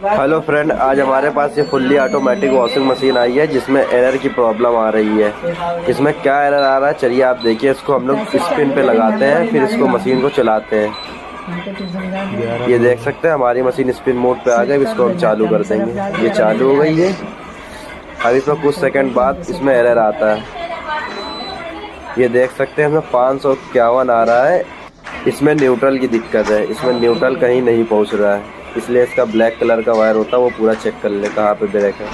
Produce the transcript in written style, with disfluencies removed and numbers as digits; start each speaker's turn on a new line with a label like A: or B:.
A: Hello friend, आज हमारे पास ये फुल्ली ऑटोमेटिक वॉशिंग मशीन आई है जिसमें एरर की प्रॉब्लम आ रही है। इसमें क्या एरर आ रहा है चलिए आप देखिए। इसको हम लोग स्पिन पे लगाते हैं, फिर इसको मशीन को चलाते हैं। ये देख सकते हैं हमारी मशीन स्पिन मोड पे आ गई। इसको हम चालू कर देंगे। ये चालू हो गई है। अब इसमें कुछ सेकंड बाद इसमें एरर आता है। ये देख सकते हैं इसमें 551 आ रहा है। इसमें न्यूट्रल की दिक्कत है। इसमें न्यूट्रल कहीं नहीं पहुंच रहा है, इसलिए इसका ब्लैक कलर का वायर होता है वो पूरा चेक कर ले कहाँ पे ब्रेक है।